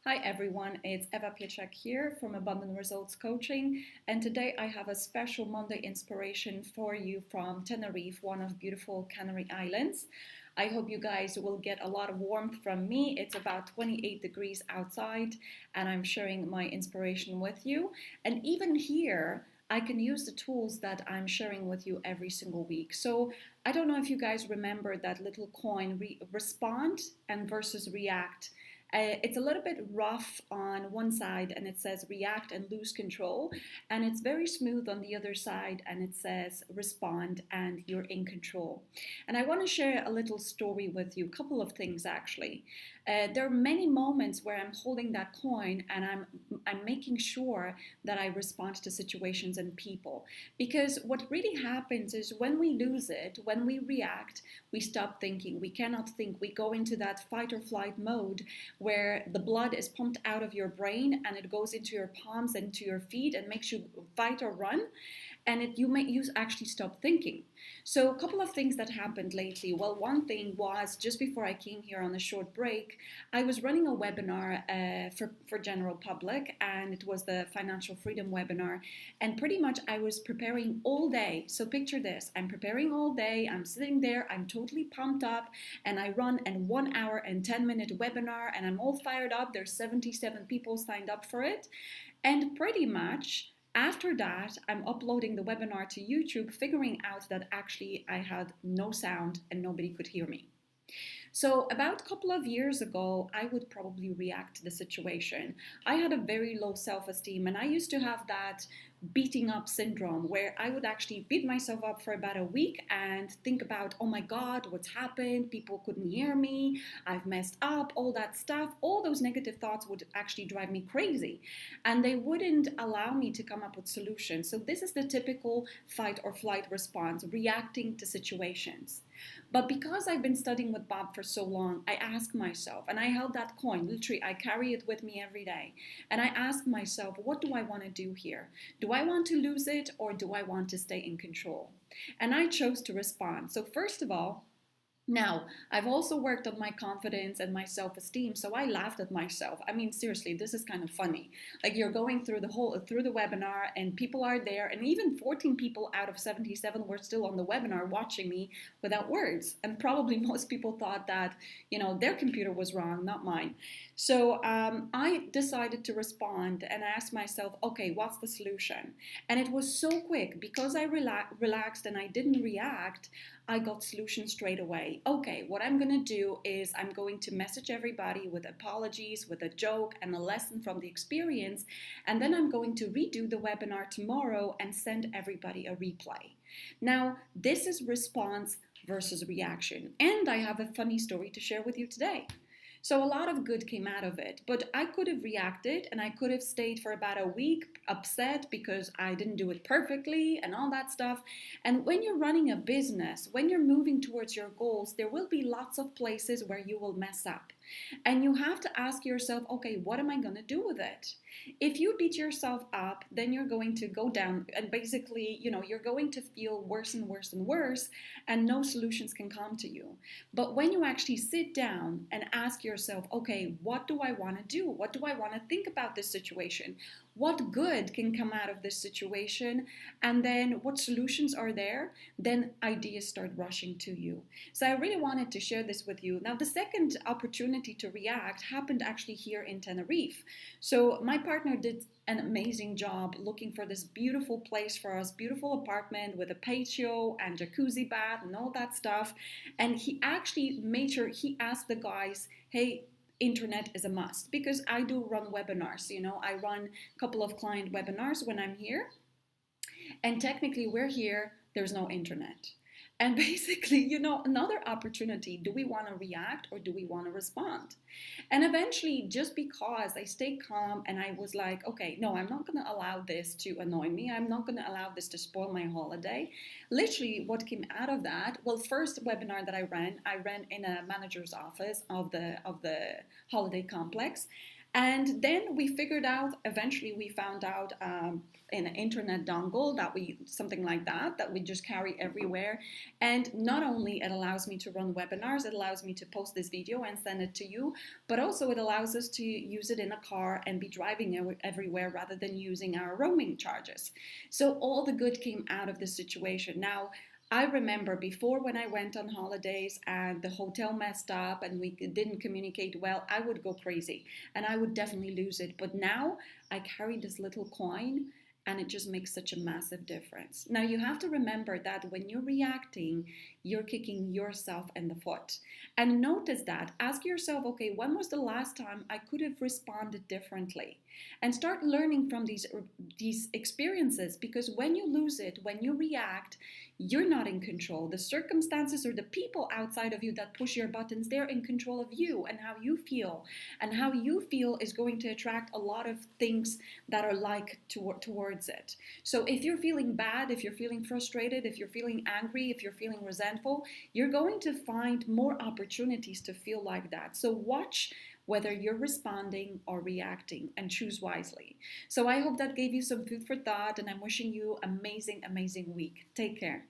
Hi everyone, it's Eva Pieczak here from Abundant Results Coaching, and today I have a special Monday inspiration for you from Tenerife, one of beautiful Canary Islands. I hope you guys will get a lot of warmth from me. It's about 28 degrees outside, and I'm sharing my inspiration with you. And even here, I can use the tools that I'm sharing with you every single week. So I don't know if you guys remember that little coin, respond and versus react. It's a little bit rough on one side and it says react and lose control, and it's very smooth on the other side and it says respond and you're in control. And I want to share a little story with you, a couple of things actually. There are many moments where I'm holding that coin and I'm making sure that I respond to situations and people, because what really happens is when we lose it, when we react, we stop thinking. We cannot think. We go into that fight or flight mode where the blood is pumped out of your brain and it goes into your palms and to your feet and makes you fight or run, and you actually stop thinking. So a couple of things that happened lately. Well, one thing was just before I came here on a short break, I was running a webinar for general public, and it was the financial freedom webinar, and pretty much I was preparing all day. So picture this, I'm preparing all day, I'm sitting there, I'm totally pumped up, and I run a 1 hour and 10-minute webinar and I'm all fired up. There's 77 people signed up for it, and pretty much after that, I'm uploading the webinar to YouTube, figuring out that actually I had no sound and nobody could hear me. So about a couple of years ago, I would probably react to the situation. I had a very low self-esteem, and I used to have that beating up syndrome where I would actually beat myself up for about a week and think about, oh my God, what's happened? People couldn't hear me. I've messed up, all that stuff. All those negative thoughts would actually drive me crazy, and they wouldn't allow me to come up with solutions. So this is the typical fight or flight response, reacting to situations. But because I've been studying with Bob for so long, I ask myself, and I held that coin, literally, I carry it with me every day. And I ask myself, what do I want to do here? Do I want to lose it, or do I want to stay in control? And I chose to respond. So first of all, now, I've also worked on my confidence and my self-esteem, so I laughed at myself. I mean, seriously, this is kind of funny. Like, you're going through the webinar and people are there, and even 14 people out of 77 were still on the webinar watching me without words. And probably most people thought that, their computer was wrong, not mine. So I decided to respond and I asked myself, okay, what's the solution? And it was so quick because I relaxed and I didn't react. I got solutions straight away. Okay, what I'm going to do is I'm going to message everybody with apologies, with a joke and a lesson from the experience. And then I'm going to redo the webinar tomorrow and send everybody a replay. Now, this is response versus reaction. And I have a funny story to share with you today. So a lot of good came out of it, but I could have reacted and I could have stayed for about a week upset because I didn't do it perfectly and all that stuff. And when you're running a business, when you're moving towards your goals, there will be lots of places where you will mess up. And you have to ask yourself, okay, what am I going to do with it? If you beat yourself up, then you're going to go down and basically, you're going to feel worse and worse and worse, and no solutions can come to you. But when you actually sit down and ask yourself, okay, what do I want to do? What do I want to think about this situation? What good can come out of this situation? And then what solutions are there? Then ideas start rushing to you. So I really wanted to share this with you. Now, the second opportunity to react happened actually here in Tenerife. So my partner did an amazing job looking for this beautiful place for us, beautiful apartment with a patio and jacuzzi bath and all that stuff. And he actually made sure he asked the guys, hey, internet is a must, because I do run webinars. I run a couple of client webinars when I'm here, and technically we're here, there's no internet. And basically, another opportunity, do we want to react or do we want to respond? And eventually, just because I stayed calm and I was like, okay, no, I'm not going to allow this to annoy me. I'm not going to allow this to spoil my holiday. Literally, what came out of that, well, first webinar that I ran in a manager's office of the holiday complex. And then we figured out, eventually we found out in an internet dongle that something like that we just carry everywhere. And not only it allows me to run webinars, it allows me to post this video and send it to you, but also it allows us to use it in a car and be driving everywhere rather than using our roaming charges. So all the good came out of this situation. Now, I remember before, when I went on holidays and the hotel messed up and we didn't communicate well, I would go crazy and I would definitely lose it. But now I carry this little coin and it just makes such a massive difference. Now, you have to remember that when you're reacting, you're kicking yourself in the foot. And notice that. Ask yourself, okay, when was the last time I could have responded differently? And start learning from these experiences, because when you lose it, when you react, you're not in control. The circumstances or the people outside of you that push your buttons, they're in control of you and how you feel. And how you feel is going to attract a lot of things that are like towards it. So if you're feeling bad, if you're feeling frustrated, if you're feeling angry, if you're feeling resentful, you're going to find more opportunities to feel like that. So watch whether you're responding or reacting and choose wisely. So I hope that gave you some food for thought, and I'm wishing you amazing, amazing week. Take care.